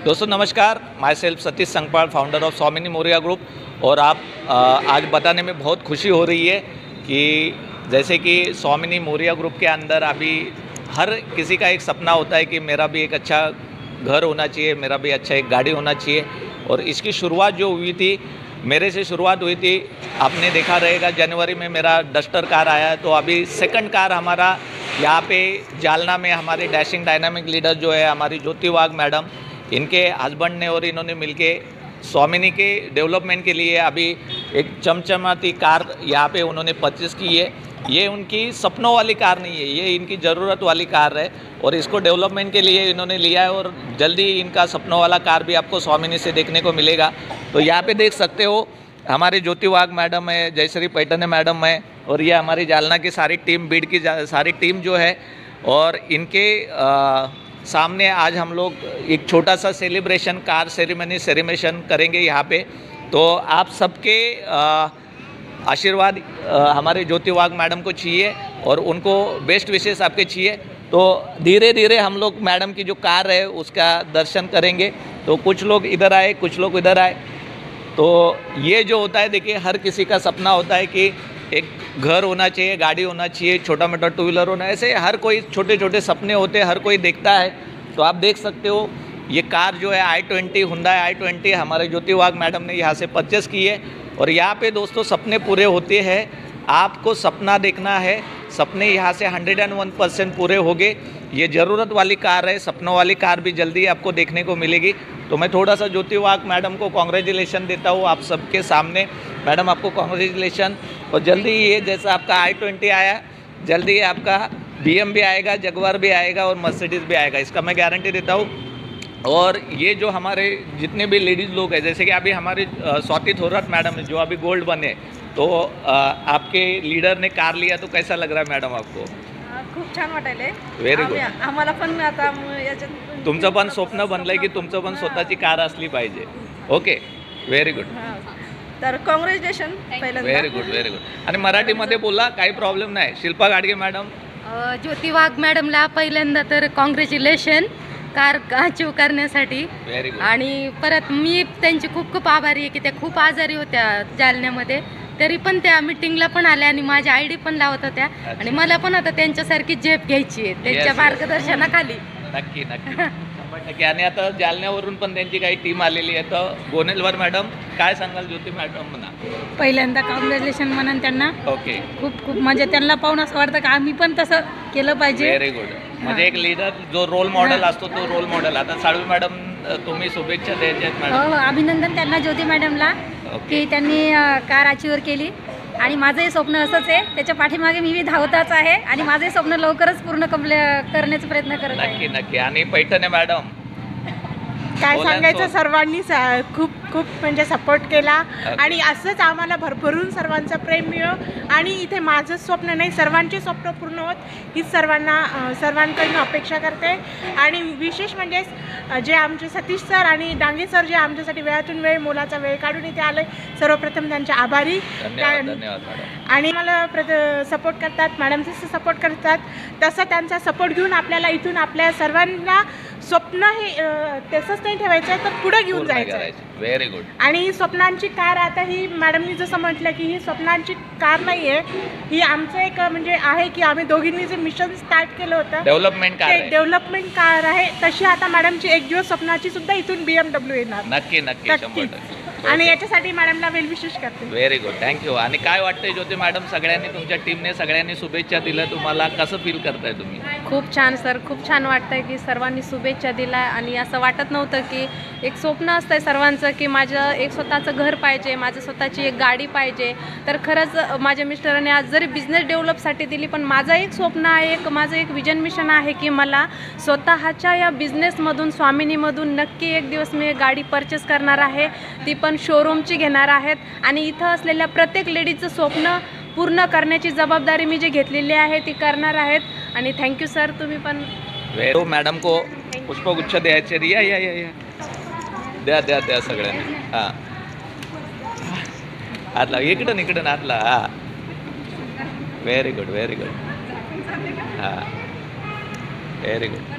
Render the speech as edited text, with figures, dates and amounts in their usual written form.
दोस्तों नमस्कार, myself Satish Sangpal, founder of Swamini Moriya group. और आप आज बताने में बहुत खुशी हो रही है कि जैसे कि स्वामिनी मोरिया ग्रुप के अंदर अभी हर किसी का एक सपना होता है कि मेरा भी एक अच्छा घर होना चाहिए, मेरा भी अच्छा एक गाड़ी होना चाहिए। और इसकी शुरुआत जो हुई थी, मेरे से शुरुआत हुई थी। आपने देखा रहेगा जनवरी में मेरा डस्टर कार आया, तो अभी सेकंड कार हमारा यहाँ पे जालना में हमारे डैशिंग डायनामिक लीडर जो है हमारी ज्योति वाघ मैडम, इनके हस्बैंड ने और इन्होंने मिलके स्वामिनी के डेवलपमेंट के लिए अभी एक चमचमाती कार यहाँ पे उन्होंने परचेस की है। ये उनकी सपनों वाली कार नहीं है, ये इनकी ज़रूरत वाली कार है और इसको डेवलपमेंट के लिए इन्होंने लिया है। और जल्दी इनका सपनों वाला कार भी आपको स्वामिनी से देखने को मिलेगा। तो यहाँ पे देख सकते हो हमारे ज्योति वाघ मैडम है, जयश्री पैठने मैडम है, और ये हमारी जालना की सारी टीम, बीड की सारी टीम जो है। और इनके सामने आज हम लोग एक छोटा सा सेलिब्रेशन कार सेलिब्रेशन करेंगे यहाँ पे। तो आप सबके आशीर्वाद हमारे ज्योति वाघ मैडम को चाहिए और उनको बेस्ट विशेष आपके चाहिए। तो धीरे धीरे हम लोग मैडम की जो कार है उसका दर्शन करेंगे। तो कुछ लोग इधर आए, कुछ लोग इधर आए। तो ये जो होता है, देखिए हर किसी का सपना होता है कि एक घर होना चाहिए, गाड़ी होना चाहिए, छोटा मोटा टू व्हीलर होना, ऐसे हर कोई छोटे छोटे सपने होते हैं, हर कोई देखता है। तो आप देख सकते हो ये कार जो है i20 हुंडई i20 हमारे ज्योति वाघ मैडम ने यहाँ से परचेस की है। और यहाँ पे दोस्तों सपने पूरे होते हैं। आपको सपना देखना है, सपने यहाँ से 101% पूरे होंगे। ये ज़रूरत वाली कार है, सपनों वाली कार भी जल्दी आपको देखने को मिलेगी। तो मैं थोड़ा सा ज्योति वाघ मैडम को कॉन्ग्रेचुलेशन देता हूँ आप सबके सामने। मैडम आपको कॉन्ग्रेचुलेशन। और जल्दी ये जैसा आपका i20 आया, जल्दी आपका BM भी आएगा, जगुआर भी आएगा और मर्सिडीज़ भी आएगा, इसका मैं गारंटी देता हूँ। और ये जो हमारे जितने भी लेडीज़ लोग हैं, जैसे कि अभी हमारे स्वाति थोरात मैडम है जो अभी गोल्ड बने, तो आपके लीडर ने कार लिया, तो कैसा लग रहा है मैडम आपको? खूप छान वाटायले। Very good. आम्हाला पण आता याच्यात तुमचं पण स्वप्न बनलंय की तुमचं पण स्वतःची कार असली पाहिजे। Okay, very good. तर कॉंग्रॅच्युलेशन पहिल्यांदा। Very good, very good. आणि मराठीमध्ये बोला, काही प्रॉब्लेम नाही। शिल्पा गाडगे मॅडम। ज्योति वाघ मॅडमला पहिल्यांदा तर कॉंग्रॅच्युलेशन कार अचीव करण्यासाठी। Very good. आणि परत मी त्यांची खूप खूप आभारी आहे की त्या खूप आजारी होत्या जालन्यामध्ये, तरी पण त्या मीटिंगला पण आल्या आणि माझी ID पण लावत होत्या। आणि मला पण आता त्यांच्यासारखी झेप घ्यायची आहे त्यांच्या मार्गदर्शनाखाली। नक्की नक्की 100%। आणि आता जालन्यावरून पण त्यांची काही टीम आलेली आहे। तर गोनेलवर मॅडम काय सांगाल ज्योति मॅडम म्हणा? पहिल्यांदा कॉंग्रॅच्युलेशन म्हणून त्यांना। ओके, खूप खूप म्हणजे त्यांना पाहून असं वाटतं की आम्ही पण तसं केलं पाहिजे। Very good. म्हणजे एक लीडर जो रोल मॉडेल असतो तो रोल मॉडेल। आता साळवी मॅडम तुम्ही शुभेच्छा द्यायच्यात हो मॅडम? हो, अभिनंदन त्यांना ज्योति मॅडमला की त्यांनी कार अचीवर केली। आणि माझंही स्वप्न असंच आहे, त्याच्या पाठीमागे मी धावताच आहे आणि माझंही स्वप्न लवकरच पूर्ण करण्याचा प्रयत्न करत आहे। नक्की नक्की। आणि पैठणे मॅडम काय बोला सांगायचं, तो. सर्वांनी खूप खूप म्हणजे सपोर्ट केला आणि असंच आम्हाला भरभरून सर्वांचं प्रेम मिळो। आणि इथे माझं स्वप्न नाही, सर्वांचे स्वप्न पूर्ण होत ही सर्वांकडून अपेक्षा करते। आणि विशेष म्हणजे जे आमचे सतीश सर आणि डांगे सर जे आमच्यासाठी वेळातून वेळ, मोलाचा वेळ काढून इथे आले, सर्वप्रथम त्यांचे आभारी। धन्यवाद धन्यवाद मॅडम। आणि मला सपोर्ट करतात, मॅडमचे सपोर्ट करतात, तसा त्यांचा सपोर्ट घेऊन आपल्याला इथून आपल्या सर्वांना स्वप्न हे तसंच नाही ठेवायचं आहे, तर पुढे घेऊन जायचं आहे। Very good. आणि स्वप्नांची कार, आता ही मॅडमनी जसं म्हटलं की ही स्वप्नांची कार नाही आहे, ही आमचं एक म्हणजे आहे की आम्ही दोघींनी जे मिशन स्टार्ट केलं होतं डेव्हलपमेंट कार ते आहे। डेव्हलपमेंट कार आहे। तशी आता मॅडमची एक दिवस स्वप्नाची सुद्धा इथून BMW येणार नक्की नक्की, नक्कीच। 100%। आणि याच्यासाठी मॅडमला वेल विशेष करते। Very good, thank you. आणि काय वाटतंय ज्योति मॅडम, सगळ्यांनी तुमच्या टीमने सगळ्यांनी शुभेच्छा दिल्या, तुम्हाला कसं फील करताय तुम्ही? खूप छान सर, खूप छान वाटतंय की सर्वांनी शुभेच्छा दिल्या। आणि असं वाटत नव्हतं की एक स्वप्न असतंय सर्वांचं की माझं एक स्वतःचं घर पाहिजे, माझं स्वतःची एक गाडी पाहिजे। तर खरंच माझ्या मिस्टरांनी आज जरी बिझनेस डेव्हलपसाठी दिली, पण माझं एक स्वप्न आहे, माझं एक विजन मिशन आहे की मला स्वतःच्या या बिझनेसमधून, स्वामिनीमधून नक्की एक दिवस मी गाडी परचेस करणार आहे, ती पण शोरूमची घेणार आहेत। आणि इथं असलेल्या प्रत्येक लेडीजचं स्वप्न पूर्ण करण्याची जबाबदारी मी जी घेतलेली आहे ती करणार आहेत। आणि थँक्यू सर, तुम्ही पण। तो मॅडम को पुष्पगुच्छ द्यायचे। या या या या, द्या द्या द्या सगळ्यांनी। हां, आतला इकडं इकडं आतला। हां, व्हेरी गुड व्हेरी गुड। हां, व्हेरी गुड।